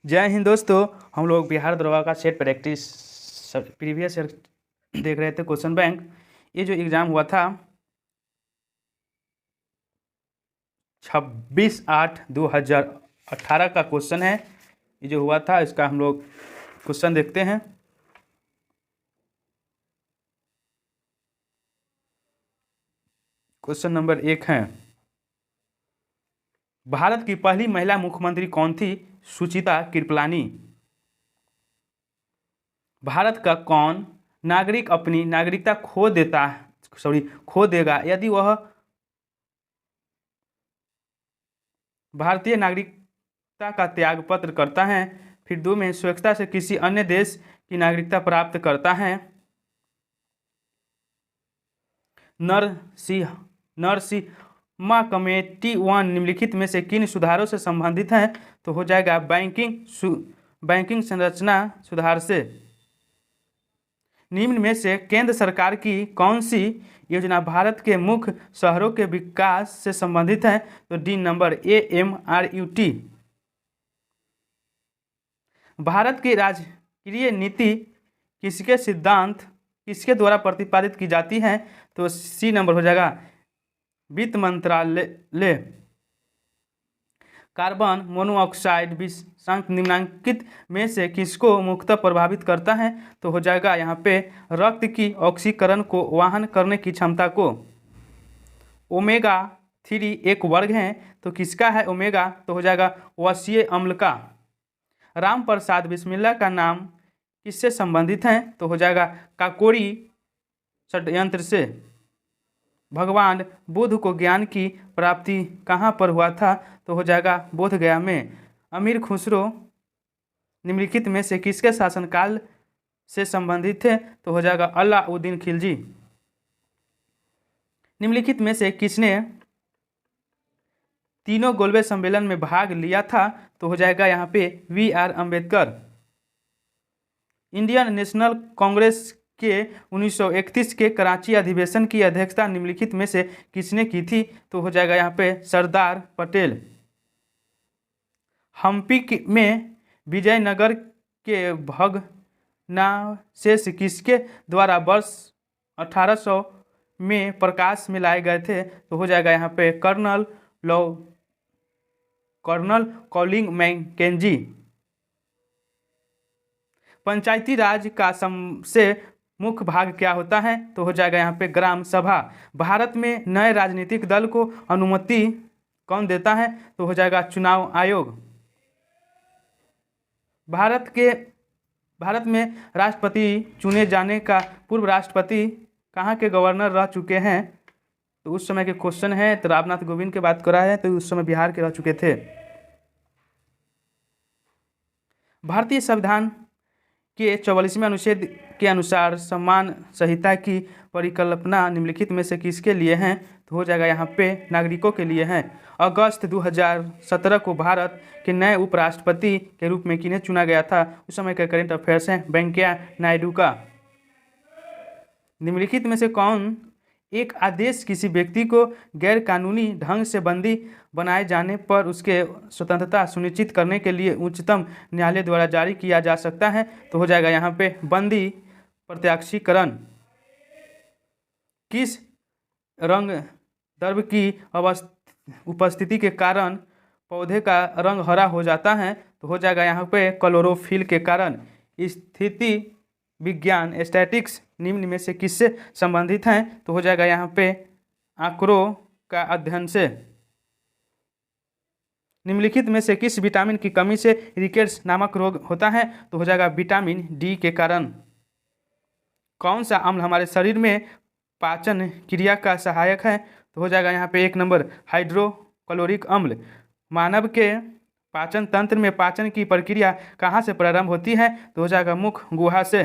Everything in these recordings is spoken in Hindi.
जय हिंद दोस्तों। हम लोग बिहार दरोगा का सेट प्रैक्टिस प्रीवियस ईयर देख रहे थे। क्वेश्चन बैंक ये जो एग्ज़ाम हुआ था 26/8/2018 का क्वेश्चन है। ये जो हुआ था इसका हम लोग क्वेश्चन देखते हैं। क्वेश्चन नंबर 1 है, भारत की पहली महिला मुख्यमंत्री कौन थी? सुचिता कृपलानी। भारत का कौन नागरिक अपनी नागरिकता खो देगा यदि वह भारतीय नागरिकता का त्याग पत्र करता है? फिर 2 में स्वेच्छा से किसी अन्य देश की नागरिकता प्राप्त करता है? नरसिम्हा कमेटी 1 निम्नलिखित में से किन सुधारों से संबंधित है? तो हो जाएगा बैंकिंग संरचना सुधार से। निम्न में से केंद्र सरकार की कौन सी योजना भारत के मुख्य शहरों के विकास से संबंधित है? तो डी नंबर AMRUT। भारत की राजकीय नीति किसके द्वारा प्रतिपादित की जाती है? तो सी नंबर हो जाएगा वित्त मंत्रालय। कार्बन मोनोऑक्साइड विषांक निम्नलिखित में से किसको मुख्यतः प्रभावित करता है? तो हो जाएगा यहाँ पे रक्त की ऑक्सीकरण को वहन करने की क्षमता को। ओमेगा 3 एक वर्ग है, तो किसका है ओमेगा? तो हो जाएगा वसीय अम्ल का। राम प्रसाद बिस्मिल्ला का नाम किससे संबंधित है? तो हो जाएगा काकोरी षड्यंत्र से। भगवान बुद्ध को ज्ञान की प्राप्ति कहाँ पर हुआ था? तो हो जाएगा बोध गया में। अमीर खुसरो निम्नलिखित में से किसके शासनकाल से संबंधित थे? तो हो जाएगा अलाउद्दीन खिलजी। निम्नलिखित में से किसने तीनों गोलबे सम्मेलन में भाग लिया था? तो हो जाएगा यहाँ पे VR Ambedkar. Indian national Congress के 1931 के कराची अधिवेशन की अध्यक्षता निम्नलिखित में से किसने की थी? तो हो जाएगा यहाँ पे सरदार पटेल। हम्पी में विजयनगर के भग्नावशेष किसके द्वारा वर्ष 1800 में प्रकाश में लाए गए थे? तो हो जाएगा यहाँ पे कर्नल कॉलिंग मैकेंजी। पंचायती राज का सबसे मुख्य भाग क्या होता है? तो हो जाएगा यहाँ पे ग्राम सभा। भारत में नए राजनीतिक दल को अनुमति कौन देता है? तो हो जाएगा चुनाव आयोग। भारत में राष्ट्रपति चुने जाने का पूर्व राष्ट्रपति कहाँ के गवर्नर रह चुके हैं? तो उस समय के क्वेश्चन है। तो रामनाथ कोविंद की बात कर रहा है, तो उस समय बिहार के रह चुके थे। भारतीय संविधान के 44वें अनुच्छेद के अनुसार समान संहिता की परिकल्पना निम्नलिखित में से किसके लिए हैं? तो हो जाएगा यहाँ पे नागरिकों के लिए हैं। अगस्त 2017 को भारत के नए उपराष्ट्रपति के रूप में किन्हें चुना गया था? उस समय का करेंट अफेयर्स है वेंकैया नायडू का। निम्नलिखित में से कौन एक आदेश किसी व्यक्ति को गैर कानूनी ढंग से बंदी बनाए जाने पर उसके स्वतंत्रता सुनिश्चित करने के लिए उच्चतम न्यायालय द्वारा जारी किया जा सकता है? तो हो जाएगा यहाँ पे बंदी प्रत्याक्षीकरण। किस रंग द्रव्य की उपस्थिति के कारण पौधे का रंग हरा हो जाता है? तो हो जाएगा यहाँ पे क्लोरोफिल के कारण। स्थिति विज्ञान स्टैटिक्स निम्न में से किससे संबंधित हैं? तो हो जाएगा यहाँ पे आंकड़ों का अध्ययन से। निम्नलिखित में से किस विटामिन की कमी से रिकेट्स नामक रोग होता है? तो हो जाएगा विटामिन डी के कारण। कौन सा अम्ल हमारे शरीर में पाचन क्रिया का सहायक है? तो हो जाएगा यहाँ पे 1 नंबर हाइड्रोक्लोरिक अम्ल। मानव के पाचन तंत्र में पाचन की प्रक्रिया कहाँ से प्रारंभ होती है? तो हो जाएगा मुख गुहा से।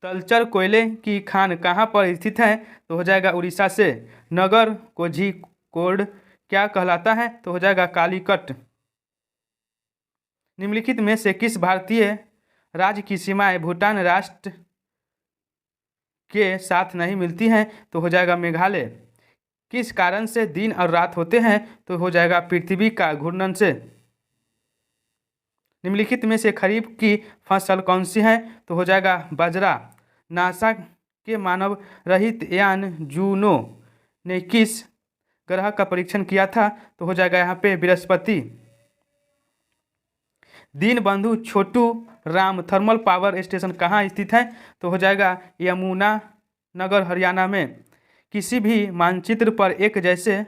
तलचर कोयले की खान कहाँ पर स्थित है? तो हो जाएगा उड़ीसा से। नगर कोझिकोड क्या कहलाता है? तो हो जाएगा कालीकट। निम्नलिखित में से किस भारतीय राज्य की सीमाएं भूटान राष्ट्र के साथ नहीं मिलती हैं? तो हो जाएगा मेघालय। किस कारण से दिन और रात होते हैं? तो हो जाएगा पृथ्वी का घूर्णन से। निम्नलिखित में से खरीफ की फसल कौन सी है? तो हो जाएगा बाजरा। नासा के मानव रहित यान जूनो ने किस ग्रह का परीक्षण किया था? तो हो जाएगा यहाँ पे Brihaspati. Deenbandhu Chhotu Ram thermal power station कहाँ स्थित है? तो हो जाएगा यमुना नगर हरियाणा में। किसी भी मानचित्र पर एक जैसे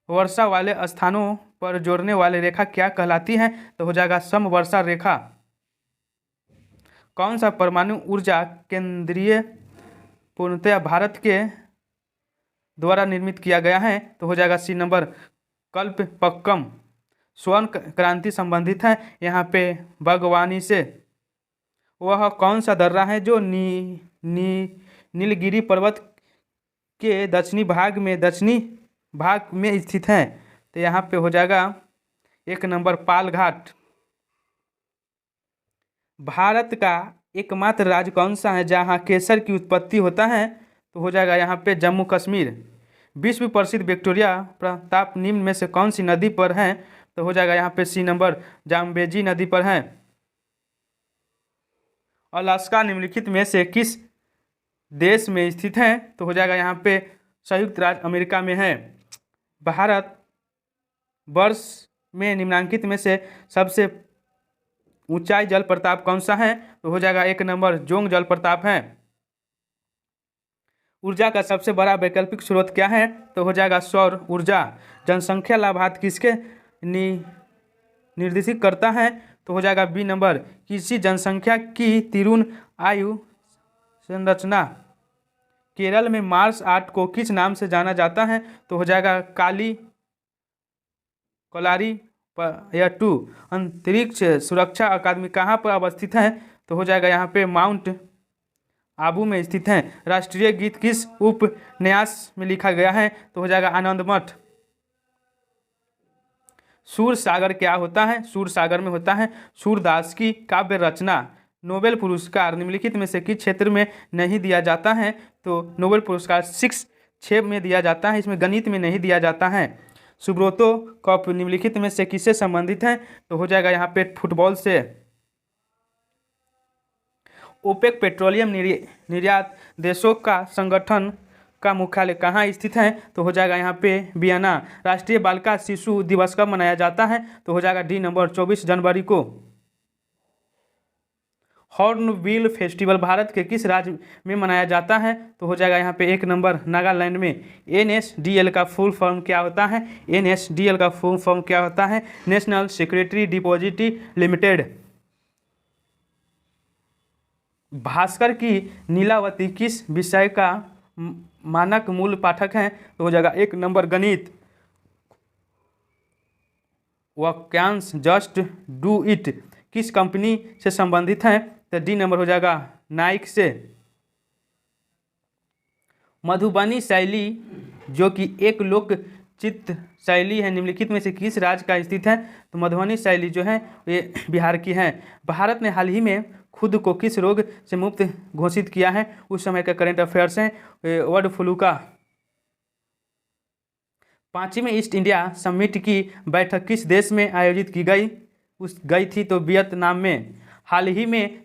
वर्षा वाले स्थानों पर जोड़ने वाली रेखा क्या कहलाती है? तो हो जाएगा समवर्षा रेखा। कौन सा परमाणु ऊर्जा केंद्रीय पूर्णतया भारत के द्वारा निर्मित किया गया है? तो हो जाएगा सी नंबर कल्पक्कम। स्वर्ण क्रांति संबंधित है यहाँ पे बागवानी से। वह कौन सा दर्रा है जो नीलगिरी पर्वत के दक्षिणी भाग में स्थित है? तो यहाँ पे हो जाएगा एक नंबर पाल घाट। भारत का एकमात्र राज्य कौन सा है जहाँ केसर की उत्पत्ति होता है? तो हो जाएगा यहाँ पे जम्मू कश्मीर। विश्व प्रसिद्ध विक्टोरिया प्रताप निम्न में से कौन सी नदी पर है? तो हो जाएगा यहाँ पे सी नंबर जाम्बेजी नदी पर है। अलास्का निम्नलिखित में से किस देश में स्थित है? तो हो जाएगा यहाँ पे संयुक्त राज्य अमेरिका में है। भारत वर्ष में निम्नांकित में से सबसे ऊंचाई जल प्रताप कौन सा है? तो हो जाएगा एक नंबर जोंग जल प्रताप है। ऊर्जा का सबसे बड़ा वैकल्पिक स्रोत क्या है? तो हो जाएगा सौर ऊर्जा। जनसंख्या लाभार्थ किसके निर्देशित करता है? तो हो जाएगा बी नंबर किसी जनसंख्या की तिरुन आयु संरचना। केरल में मार्स आर्ट को किस नाम से जाना जाता है? तो हो जाएगा कोलारीपयट्टू। अंतरिक्ष सुरक्षा अकादमी कहाँ पर अवस्थित है? तो हो जाएगा यहाँ पे माउंट आबू में स्थित है। राष्ट्रीय गीत किस उपन्यास में लिखा गया है? तो हो जाएगा आनंद मठ। सूर सागर क्या होता है? सूर सागर में होता है सूरदास की काव्य रचना। नोबेल पुरस्कार निम्नलिखित में से किस क्षेत्र में नहीं दिया जाता है? तो नोबेल पुरस्कार 6 में दिया जाता है, इसमें गणित में नहीं दिया जाता है। सुब्रतो कप निम्नलिखित में से किससे संबंधित है? तो हो जाएगा यहाँ पे फुटबॉल से। ओपेक पेट्रोलियम निर्यात देशों का संगठन का मुख्यालय कहाँ स्थित है? तो हो जाएगा यहाँ पे वियना। राष्ट्रीय बालिका शिशु दिवस कब मनाया जाता है? तो हो जाएगा डी नंबर 24 जनवरी को। हॉर्नबिल फेस्टिवल भारत के किस राज्य में मनाया जाता है? तो हो जाएगा यहाँ पे एक नंबर नागालैंड में। NSDL का फुल फॉर्म क्या होता है? NSDL का फुल फॉर्म क्या होता है? National security depository limited. Bhaskar की नीलावती किस विषय का मानक मूल पाठक है? तो हो जाएगा एक नंबर गणित। वाक्यांश जस्ट डू इट किस कंपनी से संबंधित है? तो डी नंबर हो जाएगा नाइक से। मधुबनी शैली जो कि एक लोक चित्र शैली है निम्नलिखित में से किस राज्य का स्थित है? तो मधुबनी शैली जो है ये बिहार की है। भारत ने हाल ही में खुद को किस रोग से मुक्त घोषित किया है? उस समय का करंट अफेयर्स है बर्ड फ्लू का। 5वीं ईस्ट इंडिया समिट की बैठक किस देश में आयोजित की गई थी? तो वियतनाम में। हाल ही में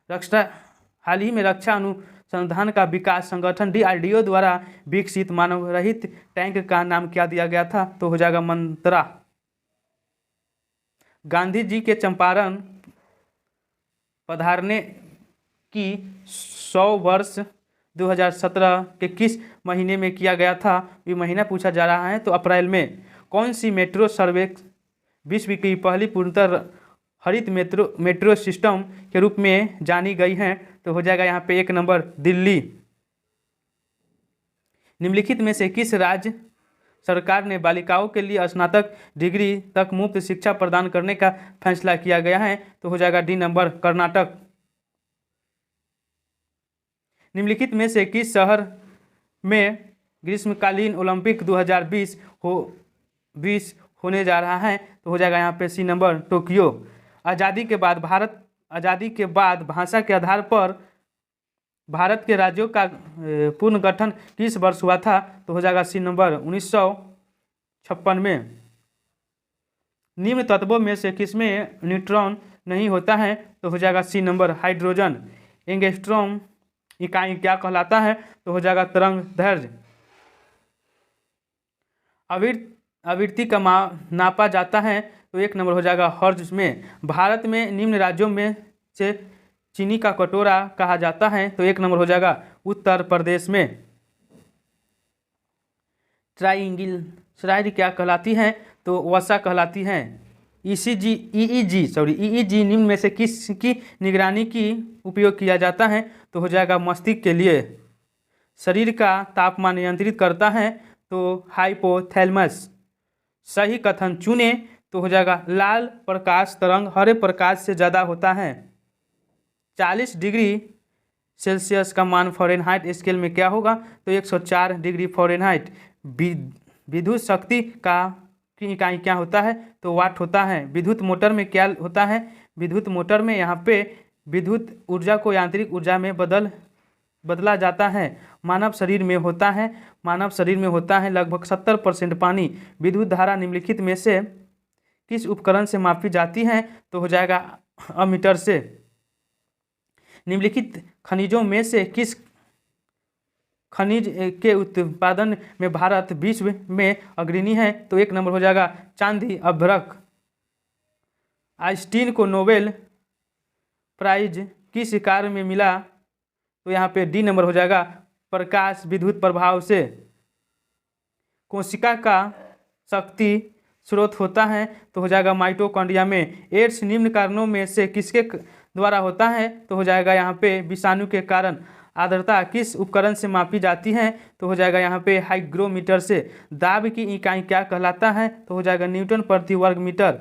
रक्षा अनुसंधान का विकास संगठन DRDO द्वारा विकसित मानव रहित टैंक का नाम क्या दिया गया था? तो हो जाएगा मंत्रा। गांधी जी के चंपारण पधारने की 100 वर्ष 2017 के किस महीने में किया गया था? ये महीना पूछा जा रहा है तो अप्रैल में। कौन सी मेट्रो सर्वेक्स विश्व की पहली पूर्णतः हरित मेट्रो सिस्टम के रूप में जानी गई है? तो हो जाएगा यहाँ पे एक नंबर दिल्ली। निम्नलिखित में से किस राज्य सरकार ने बालिकाओं के लिए स्नातक डिग्री तक मुफ्त शिक्षा प्रदान करने का फैसला किया गया है? तो हो जाएगा डी नंबर कर्नाटक। निम्नलिखित में से किस शहर में ग्रीष्मकालीन ओलंपिक 2020 होने जा रहा है? तो हो जाएगा यहाँ पे सी नंबर टोक्यो। आज़ादी के बाद भाषा के आधार पर भारत के राज्यों का पुनर्गठन किस वर्ष हुआ था? तो हो जाएगा सी नंबर 1956 में। निम्न तत्वों में से किसमें न्यूट्रॉन नहीं होता है? तो हो जाएगा सी नंबर हाइड्रोजन। एंगस्ट्रॉम इकाई क्या कहलाता है? तो हो जाएगा तरंग दैर्ध्य। आवृत्ति का नापा जाता है तो एक नंबर हो जाएगा हर्ट्ज में। भारत में निम्न राज्यों में से चीनी का कटोरा कहा जाता है तो एक नंबर हो जाएगा उत्तर प्रदेश में। ट्राइग्लिसराइड क्या कहलाती है? तो वसा कहलाती है। ईईजी निम्न में से किसकी निगरानी की उपयोग किया जाता है? तो हो जाएगा मस्तिष्क के लिए। शरीर का तापमान नियंत्रित करता है तो हाइपोथैलेमस। सही कथन चुने तो हो जाएगा लाल प्रकाश तरंग हरे प्रकाश से ज़्यादा होता है। 40 डिग्री सेल्सियस का मान फ़ारेनहाइट स्केल में क्या होगा? तो 104 डिग्री फ़ारेनहाइट। विद्युत शक्ति की इकाई क्या होता है? तो वाट होता है। विद्युत मोटर में क्या होता है? विद्युत मोटर में यहाँ पे विद्युत ऊर्जा को यांत्रिक ऊर्जा में बदला जाता है। मानव शरीर में होता है लगभग 70% पानी। विद्युत धारा निम्नलिखित में से किस उपकरण से मापी जाती है? तो हो जाएगा अमीटर से। निम्नलिखित खनिजों में से किस खनिज के उत्पादन में भारत विश्व में अग्रणी है? तो एक नंबर हो जाएगा चांदी अभ्रक। आइंस्टीन को नोबेल प्राइज किस कार्य में मिला? तो यहाँ पे डी नंबर हो जाएगा प्रकाश विद्युत प्रभाव से। कोशिका का शक्ति स्रोत होता है तो हो जाएगा माइटोकॉन्ड्रिया में। एड्स निम्न कारणों में से किसके द्वारा होता है? तो हो जाएगा यहाँ पे विषाणु के कारण। आर्द्रता किस उपकरण से मापी जाती है? तो हो जाएगा यहाँ पे हाइग्रोमीटर से। दाब की इकाई क्या कहलाता है? तो हो जाएगा न्यूटन प्रति वर्ग मीटर।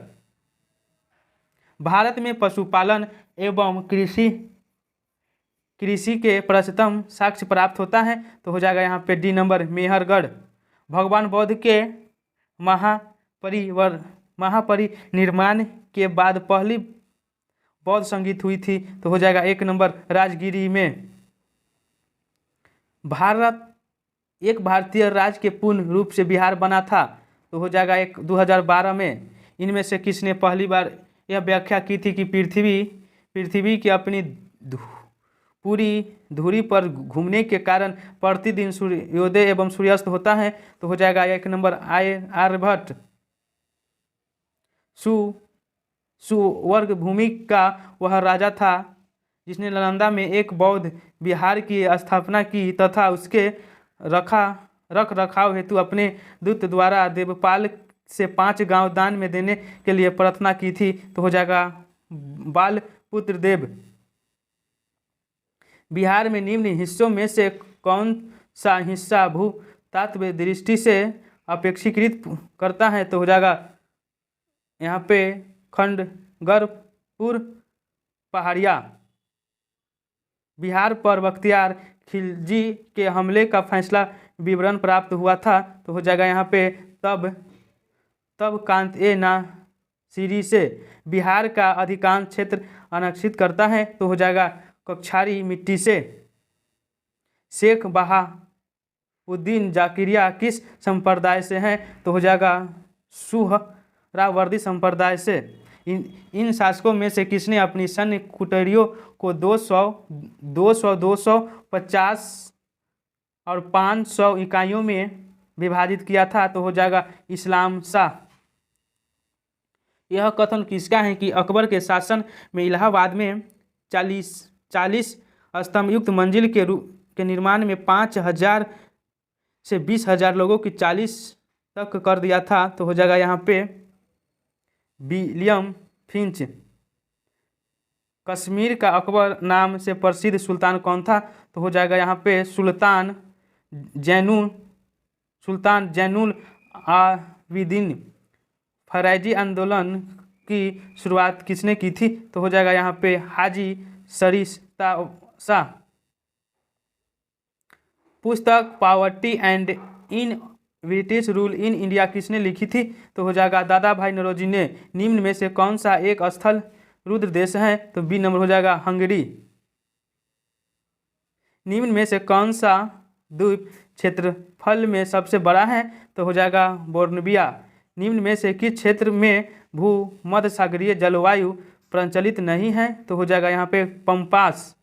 भारत में पशुपालन एवं कृषि के प्रशस्तम साक्ष्य प्राप्त होता है तो हो जाएगा यहाँ पे डी नंबर मेहरगढ़। भगवान बुद्ध के महापरिनिर्वाण के बाद पहली बौद्ध संगीत हुई थी तो हो जाएगा एक नंबर राजगिरी में। एक भारतीय राज्य के पूर्ण रूप से बिहार बना था तो हो जाएगा 2012 में। इनमें से किसने पहली बार यह व्याख्या की थी कि पृथ्वी की अपनी पूरी धुरी पर घूमने के कारण प्रतिदिन सूर्योदय एवं सूर्यास्त होता है तो हो जाएगा एक नंबर आर्यभट्ट। सुवर्ग भूमि का वह राजा था जिसने नालंदा में एक बौद्ध विहार की स्थापना की तथा उसके रख रखाव हेतु अपने दूत द्वारा देवपाल से 5 गांव दान में देने के लिए प्रार्थना की थी तो हो जाएगा बालपुत्र देव। बिहार में निम्न हिस्सों में से कौन सा हिस्सा भूतात्व दृष्टि से अपेक्षीकृत करता है? तो हो जाएगा यहाँ पे खंडगरपुर पहाड़िया। बिहार पर बख्तियार खिलजी के हमले का फैसला विवरण प्राप्त हुआ था तो हो जाएगा यहाँ पे तब कांत ए नासिरी से। बिहार का अधिकांश क्षेत्र आरक्षित करता है तो हो जाएगा कक्षारी मिट्टी से। शेख बहाउद्दीन जाकिरिया किस संप्रदाय से हैं? तो हो जाएगा सुहरावर्दी संप्रदाय से। इन शासकों में से किसने अपनी सैन्य कुटियारों को 200, 250 और 500 इकाइयों में विभाजित किया था? तो हो जाएगा इस्लाम शाह। यह कथन किसका है कि अकबर के शासन में इलाहाबाद में 40 स्तंभ युक्त मंजिल के निर्माण में 5,000 से 20,000 लोगों की 40 तक कर दिया था? तो हो जाएगा यहाँ पे विलियम फिंच। कश्मीर का अकबर नाम से प्रसिद्ध सुल्तान कौन था? तो हो जाएगा यहाँ पे सुल्तान जैनुल आबिदीन। फरैजी आंदोलन की शुरुआत किसने की थी? तो हो जाएगा यहाँ पे हाजी सरिस्ता शाह। पुस्तक poverty and in British rule in India किसने लिखी थी? तो हो जाएगा दादा भाई नौरोजी ने। निम्न में से कौन सा एक स्थल रुद्र देश है? तो बी नंबर हो जाएगा हंगरी। निम्न में से कौन सा द्वीप क्षेत्रफल में सबसे बड़ा है? तो हो जाएगा बोर्निविया। निम्न में से किस क्षेत्र में भूमध्य सागरीय जलवायु प्रचलित नहीं है? तो हो जाएगा यहाँ पे पम्पास।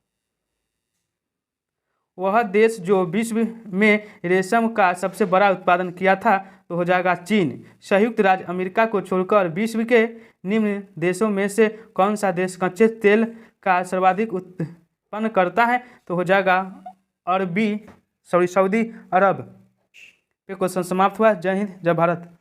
वह देश जो विश्व में रेशम का सबसे बड़ा उत्पादन किया था, तो हो जाएगा चीन। संयुक्त राज्य अमेरिका को छोड़कर विश्व के निम्न देशों में से कौन सा देश कच्चे तेल का सर्वाधिक उत्पन्न करता है? तो हो जाएगा सऊदी अरब। पे क्वेश्चन समाप्त हुआ। जय हिंद, जय भारत।